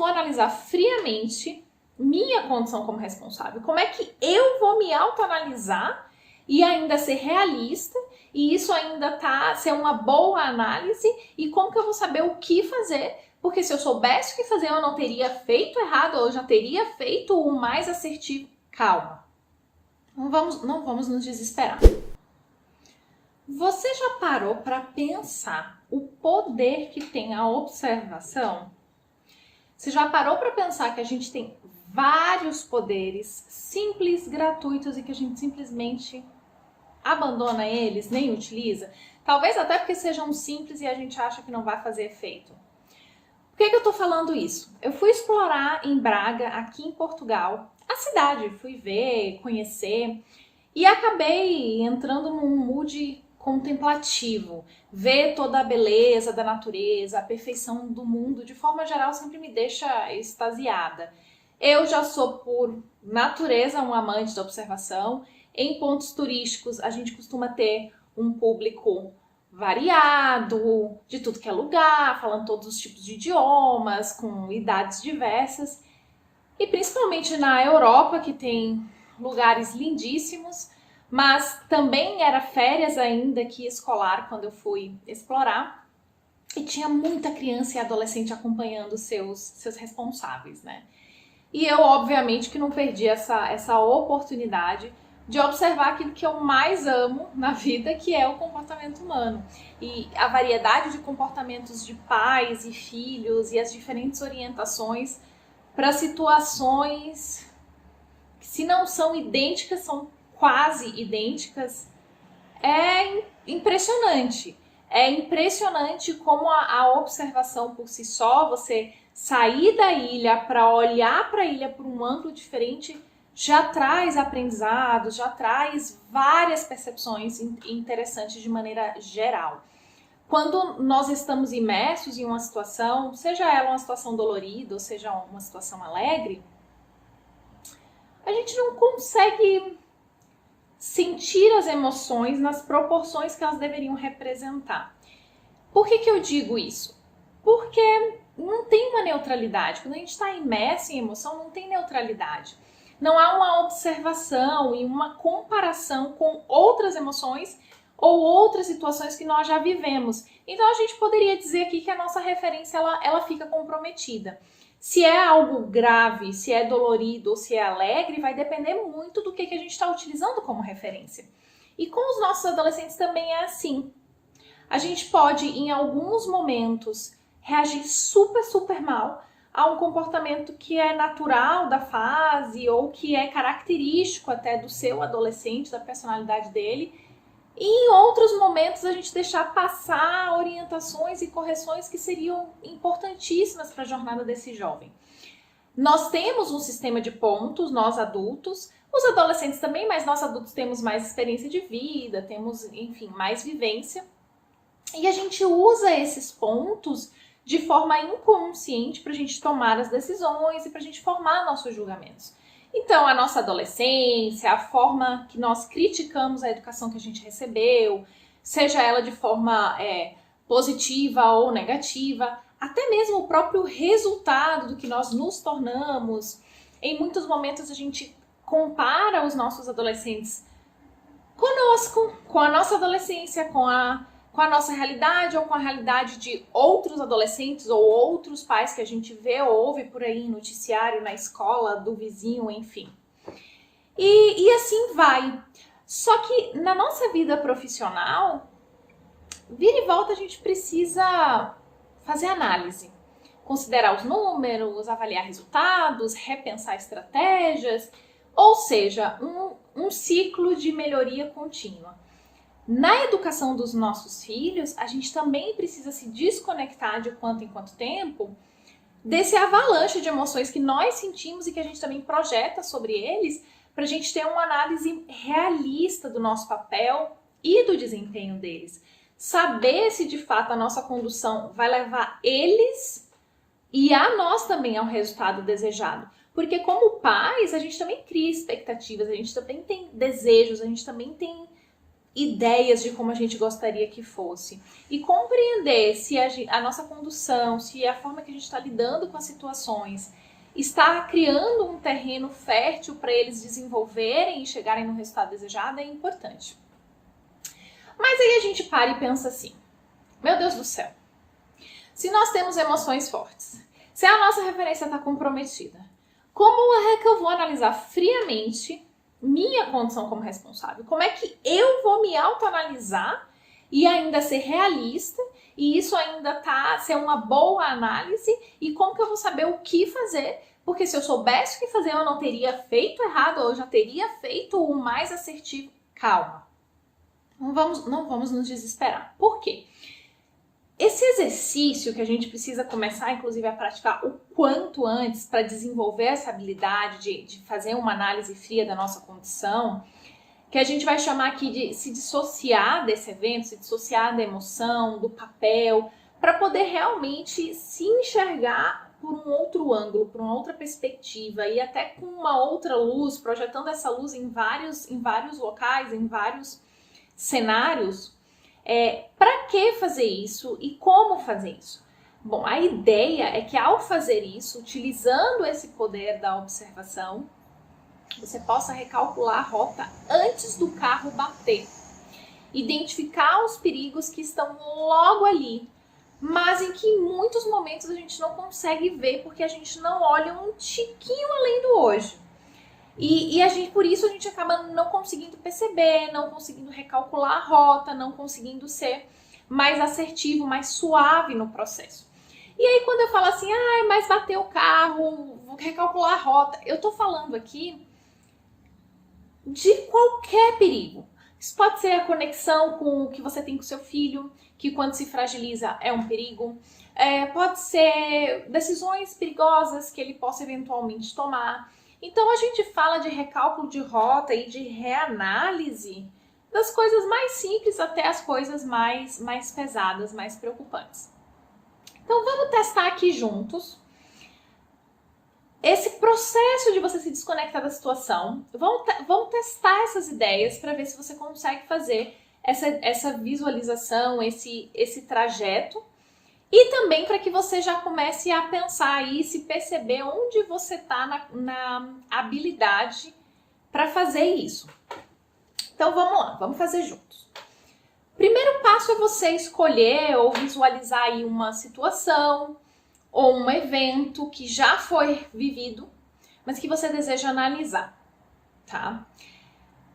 vou analisar friamente minha condição como responsável? Como é que eu vou me autoanalisar e ainda ser realista, e isso ainda ser uma boa análise, e como que eu vou saber o que fazer? Porque se eu soubesse o que fazer, eu não teria feito errado, ou eu já teria feito o mais assertivo. Calma. Não vamos nos desesperar. Você já parou para pensar o poder que tem a observação? Você já parou para pensar que a gente tem vários poderes simples, gratuitos e que a gente simplesmente abandona eles, nem utiliza? Talvez até porque sejam simples e a gente acha que não vai fazer efeito. Por que eu tô falando isso? Eu fui explorar em Braga, aqui em Portugal, a cidade. Fui ver, conhecer e acabei entrando num mood contemplativo. Ver toda a beleza da natureza, a perfeição do mundo, de forma geral, sempre me deixa extasiada. Eu já sou, por natureza, um amante da observação. Em pontos turísticos, a gente costuma ter um público variado, de tudo que é lugar, falando todos os tipos de idiomas, com idades diversas. E principalmente na Europa, que tem lugares lindíssimos, mas também era férias ainda que escolar quando eu fui explorar. E tinha muita criança e adolescente acompanhando seus responsáveis, né? E eu, obviamente, que não perdi essa oportunidade de observar aquilo que eu mais amo na vida, que é o comportamento humano. E a variedade de comportamentos de pais e filhos e as diferentes orientações para situações que, se não são idênticas, são quase idênticas. É impressionante. É impressionante como a observação por si só, você sair da ilha para olhar para a ilha por um ângulo diferente, já traz aprendizados, já traz várias percepções interessantes de maneira geral. Quando nós estamos imersos em uma situação, seja ela uma situação dolorida ou seja uma situação alegre, a gente não consegue sentir as emoções nas proporções que elas deveriam representar. Por que eu digo isso? Porque não tem uma neutralidade. Quando a gente está imerso em emoção, não tem neutralidade. Não há uma observação e uma comparação com outras emoções ou outras situações que nós já vivemos. Então a gente poderia dizer aqui que a nossa referência ela fica comprometida. Se é algo grave, se é dolorido ou se é alegre, vai depender muito do que a gente está utilizando como referência. E com os nossos adolescentes também é assim. A gente pode, em alguns momentos, reagir super mal a um comportamento que é natural da fase ou que é característico até do seu adolescente, da personalidade dele. E em outros momentos a gente deixar passar orientações e correções que seriam importantíssimas para a jornada desse jovem. Nós temos um sistema de pontos, nós adultos, os adolescentes também, mas nós adultos temos mais experiência de vida, temos, enfim, mais vivência. E a gente usa esses pontos de forma inconsciente para a gente tomar as decisões e para a gente formar nossos julgamentos. Então, a nossa adolescência, a forma que nós criticamos a educação que a gente recebeu, seja ela de forma positiva ou negativa, até mesmo o próprio resultado do que nós nos tornamos. Em muitos momentos a gente compara os nossos adolescentes conosco, com a nossa adolescência, com a nossa realidade ou com a realidade de outros adolescentes ou outros pais que a gente vê ou ouve por aí em noticiário, na escola, do vizinho, enfim. E assim vai. Só que na nossa vida profissional, vira e volta a gente precisa fazer análise. Considerar os números, avaliar resultados, repensar estratégias, ou seja, um ciclo de melhoria contínua. Na educação dos nossos filhos, a gente também precisa se desconectar de quanto em quanto tempo desse avalanche de emoções que nós sentimos e que a gente também projeta sobre eles, para a gente ter uma análise realista do nosso papel e do desempenho deles. Saber se de fato a nossa condução vai levar eles e a nós também ao resultado desejado. Porque como pais, a gente também cria expectativas, a gente também tem desejos, a gente também tem ideias de como a gente gostaria que fosse. E compreender se a nossa condução, se a forma que a gente está lidando com as situações está criando um terreno fértil para eles desenvolverem e chegarem no resultado desejado é importante. Mas aí a gente para e pensa assim, meu Deus do céu, se nós temos emoções fortes, se a nossa referência está comprometida, como é que eu vou analisar friamente minha condição como responsável? Como é que eu vou me autoanalisar e ainda ser realista e isso ainda ser uma boa análise? E como que eu vou saber o que fazer? Porque se eu soubesse o que fazer, eu não teria feito errado, ou eu já teria feito o mais assertivo. Calma. Não vamos nos desesperar. Por quê? Esse exercício que a gente precisa começar, inclusive, a praticar o quanto antes para desenvolver essa habilidade de fazer uma análise fria da nossa condição, que a gente vai chamar aqui de se dissociar desse evento, se dissociar da emoção, do papel, para poder realmente se enxergar por um outro ângulo, por uma outra perspectiva e até com uma outra luz, projetando essa luz em vários locais, em vários cenários. Para que fazer isso e como fazer isso? Bom, a ideia é que ao fazer isso, utilizando esse poder da observação, você possa recalcular a rota antes do carro bater. Identificar os perigos que estão logo ali, mas em que em muitos momentos a gente não consegue ver porque a gente não olha um tiquinho além do hoje. E por isso a gente acaba não conseguindo perceber, não conseguindo recalcular a rota, não conseguindo ser mais assertivo, mais suave no processo. E aí quando eu falo assim, mas bateu o carro, vou recalcular a rota, eu tô falando aqui de qualquer perigo. Isso pode ser a conexão com o que você tem com seu filho, que quando se fragiliza é um perigo. Pode ser decisões perigosas que ele possa eventualmente tomar. Então a gente fala de recálculo de rota e de reanálise das coisas mais simples até as coisas mais pesadas, mais preocupantes. Então vamos testar aqui juntos esse processo de você se desconectar da situação. Vamos testar essas ideias para ver se você consegue fazer essa visualização, esse trajeto. E também para que você já comece a pensar aí, se perceber onde você está na habilidade para fazer isso. Então vamos lá, vamos fazer juntos. Primeiro passo é você escolher ou visualizar aí uma situação ou um evento que já foi vivido, mas que você deseja analisar, tá?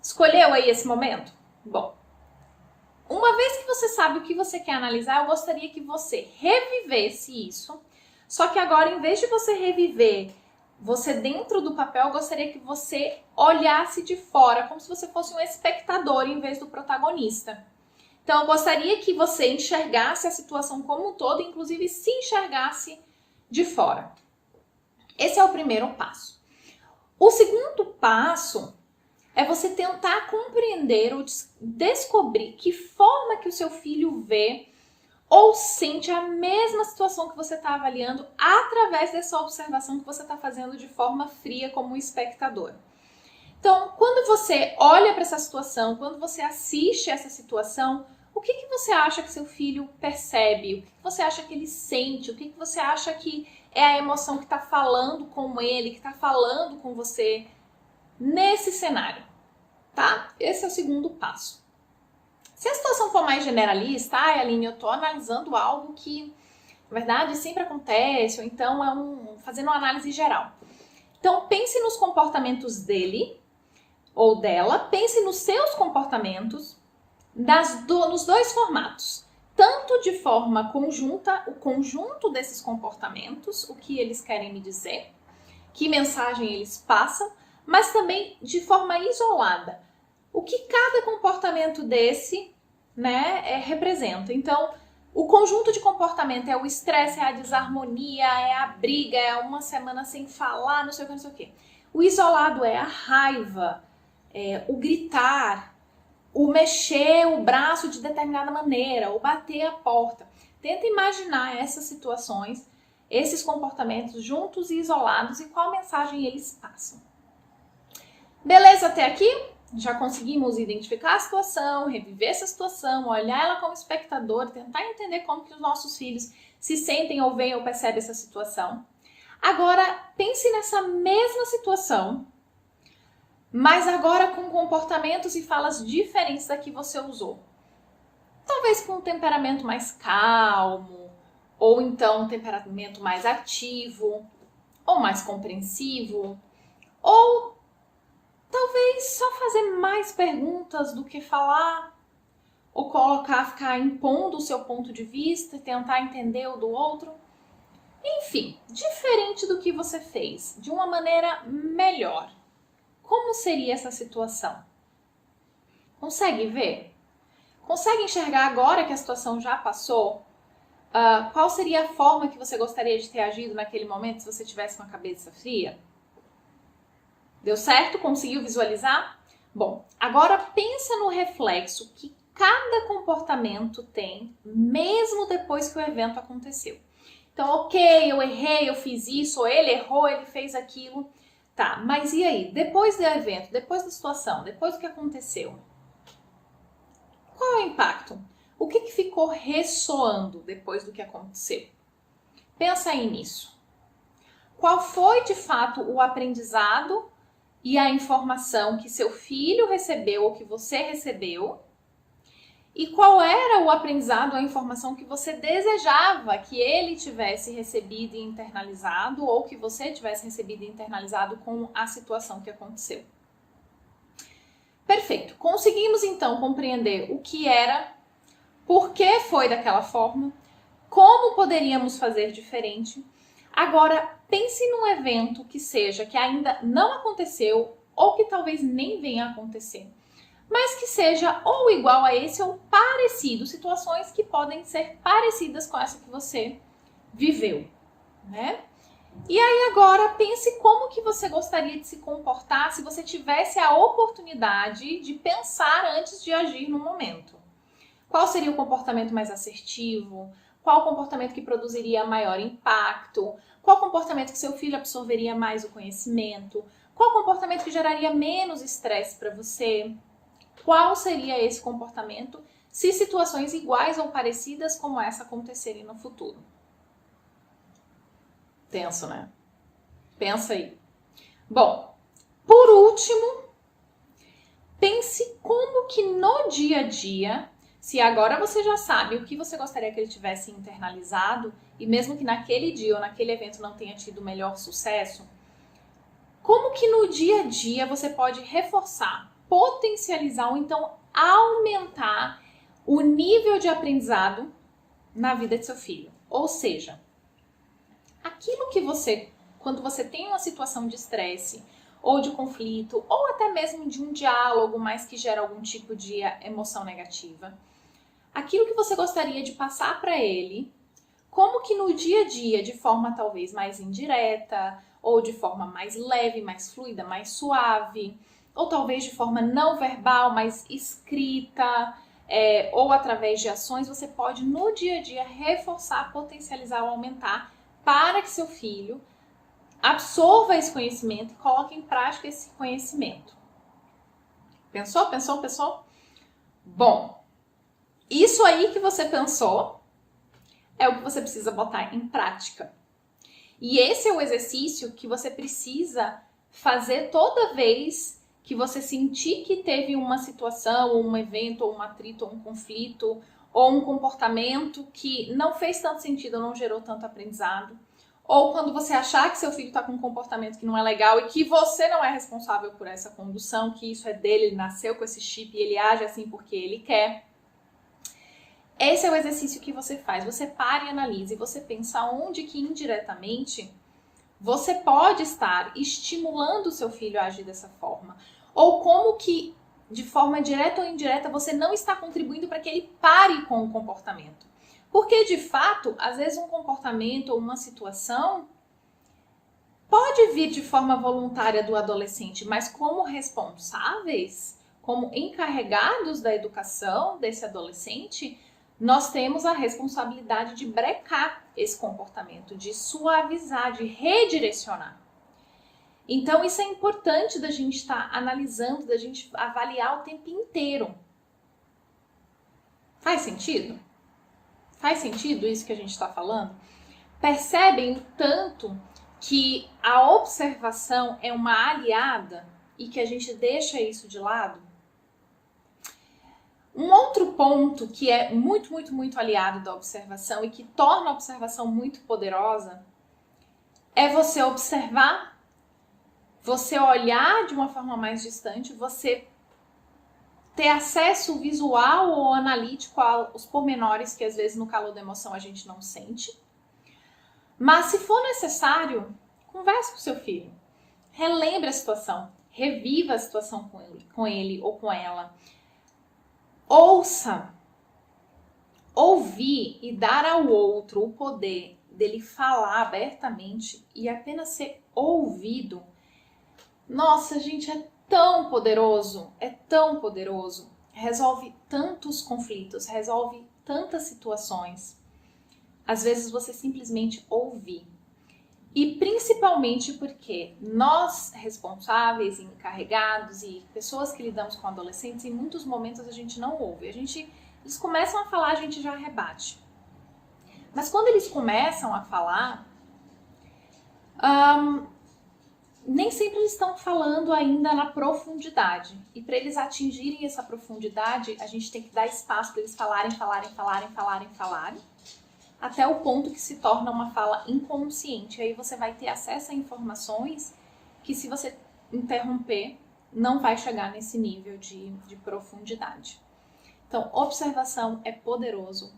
Escolheu aí esse momento? Bom, uma vez que você sabe o que você quer analisar, eu gostaria que você revivesse isso. Só que agora, em vez de você reviver você dentro do papel, eu gostaria que você olhasse de fora, como se você fosse um espectador em vez do protagonista. Então, eu gostaria que você enxergasse a situação como um todo, inclusive se enxergasse de fora. Esse é o primeiro passo. O segundo passo é você tentar compreender ou descobrir que forma que o seu filho vê ou sente a mesma situação que você está avaliando através dessa observação que você está fazendo de forma fria como um espectador. Então, quando você olha para essa situação, quando você assiste essa situação, o que você acha que seu filho percebe? O que você acha que ele sente? O que você acha que é a emoção que está falando com ele, que está falando com você nesse cenário, tá? Esse é o segundo passo. Se a situação for mais generalista, Aline, eu tô analisando algo que, na verdade, sempre acontece, ou então fazendo uma análise geral. Então, pense nos comportamentos dele ou dela, pense nos seus comportamentos nos dois formatos. Tanto de forma conjunta, o conjunto desses comportamentos, o que eles querem me dizer, que mensagem eles passam, mas também de forma isolada. O que cada comportamento desse, representa. Então, o conjunto de comportamento é o estresse, é a desarmonia, é a briga, é uma semana sem falar, não sei o que, não sei o que. O isolado é a raiva, o gritar, o mexer o braço de determinada maneira, o bater a porta. Tenta imaginar essas situações, esses comportamentos juntos e isolados e qual mensagem eles passam. Beleza até aqui? já conseguimos identificar a situação, reviver essa situação, olhar ela como espectador, tentar entender como que os nossos filhos se sentem ou veem ou percebem essa situação. Agora, pense nessa mesma situação, mas agora com comportamentos e falas diferentes da que você usou. Talvez com um temperamento mais calmo, ou então um temperamento mais ativo, ou mais compreensivo, ou talvez só fazer mais perguntas do que falar, ou ficar impondo o seu ponto de vista e tentar entender o do outro. Enfim, diferente do que você fez, de uma maneira melhor. Como seria essa situação? Consegue ver? Consegue enxergar agora que a situação já passou? Qual seria a forma que você gostaria de ter agido naquele momento se você tivesse uma cabeça fria? Deu certo? Conseguiu visualizar? Bom, agora pensa no reflexo que cada comportamento tem, mesmo depois que o evento aconteceu. Então, ok, eu errei, eu fiz isso, ou ele errou, ele fez aquilo. Tá, mas e aí? Depois do evento, depois da situação, depois do que aconteceu? Qual é o impacto? O que ficou ressoando depois do que aconteceu? Pensa aí nisso. Qual foi, de fato, o aprendizado e a informação que seu filho recebeu ou que você recebeu? E qual era o aprendizado, a informação que você desejava que ele tivesse recebido e internalizado ou que você tivesse recebido e internalizado com a situação que aconteceu? Perfeito. Conseguimos então compreender o que era, por que foi daquela forma, como poderíamos fazer diferente. Agora, pense num evento que ainda não aconteceu ou que talvez nem venha a acontecer, mas que seja ou igual a esse ou parecido, situações que podem ser parecidas com essa que você viveu, né? E aí agora pense como que você gostaria de se comportar se você tivesse a oportunidade de pensar antes de agir no momento. Qual seria o comportamento mais assertivo? Qual o comportamento que produziria maior impacto? Qual o comportamento que seu filho absorveria mais o conhecimento? Qual o comportamento que geraria menos estresse para você? Qual seria esse comportamento se situações iguais ou parecidas como essa acontecerem no futuro? Tenso, né? Pensa aí. Bom, por último, pense como que no dia a dia, se agora você já sabe o que você gostaria que ele tivesse internalizado, e mesmo que naquele dia ou naquele evento não tenha tido o melhor sucesso, como que no dia a dia você pode reforçar, potencializar ou então aumentar o nível de aprendizado na vida de seu filho? Ou seja, aquilo que quando você tem uma situação de estresse ou de conflito, ou até mesmo de um diálogo, mas que gera algum tipo de emoção negativa, aquilo que você gostaria de passar para ele, como que no dia a dia, de forma talvez mais indireta, ou de forma mais leve, mais fluida, mais suave, ou talvez de forma não verbal, mais escrita, ou através de ações, você pode no dia a dia reforçar, potencializar ou aumentar para que seu filho absorva esse conhecimento e coloque em prática esse conhecimento. Pensou? Pensou? Pensou? Bom, isso aí que você pensou é o que você precisa botar em prática. E esse é o exercício que você precisa fazer toda vez que você sentir que teve uma situação, ou um evento, ou um atrito, ou um conflito, ou um comportamento que não fez tanto sentido, não gerou tanto aprendizado. Ou quando você achar que seu filho está com um comportamento que não é legal e que você não é responsável por essa condução, que isso é dele, ele nasceu com esse chip e ele age assim porque ele quer. Esse é o exercício que você faz. Você para e analisa e você pensa onde que indiretamente você pode estar estimulando o seu filho a agir dessa forma. Ou como que, de forma direta ou indireta, você não está contribuindo para que ele pare com o comportamento. Porque, de fato, às vezes um comportamento ou uma situação pode vir de forma voluntária do adolescente, mas como responsáveis, como encarregados da educação desse adolescente, nós temos a responsabilidade de brecar esse comportamento, de suavizar, de redirecionar. Então isso é importante da gente estar analisando, da gente avaliar o tempo inteiro. Faz sentido? Faz sentido isso que a gente está falando? Percebem o tanto que a observação é uma aliada e que a gente deixa isso de lado? Um outro ponto que é muito, muito, muito aliado da observação e que torna a observação muito poderosa é você observar, você olhar de uma forma mais distante, você ter acesso visual ou analítico aos pormenores que às vezes no calor da emoção a gente não sente. Mas se for necessário, converse com seu filho, relembre a situação, reviva a situação com ele ou com ela. Ouça, ouvir e dar ao outro o poder dele falar abertamente e apenas ser ouvido. Nossa, gente, é tão poderoso, resolve tantos conflitos, resolve tantas situações. Às vezes você simplesmente ouvir. E principalmente porque nós, responsáveis, encarregados e pessoas que lidamos com adolescentes, em muitos momentos a gente não ouve. Eles começam a falar, a gente já rebate. Mas quando eles começam a falar, nem sempre eles estão falando ainda na profundidade. E para eles atingirem essa profundidade, a gente tem que dar espaço para eles falarem, até o ponto que se torna uma fala inconsciente. Aí você vai ter acesso a informações que, se você interromper, não vai chegar nesse nível de profundidade. Então, observação é poderoso.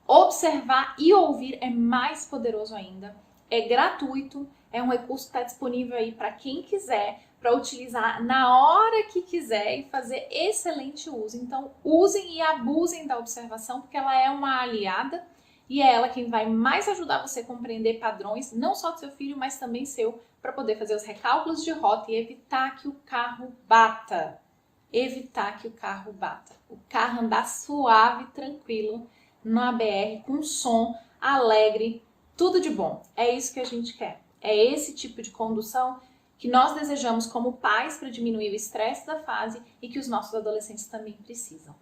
Observar e ouvir é mais poderoso ainda. É gratuito, é um recurso que está disponível aí para quem quiser, para utilizar na hora que quiser e fazer excelente uso. Então, usem e abusem da observação, porque ela é uma aliada e é ela quem vai mais ajudar você a compreender padrões, não só do seu filho, mas também seu, para poder fazer os recálculos de rota e evitar que o carro bata. O carro andar suave, tranquilo, na BR, com som alegre, tudo de bom. É isso que a gente quer. É esse tipo de condução que nós desejamos como pais para diminuir o estresse da fase e que os nossos adolescentes também precisam.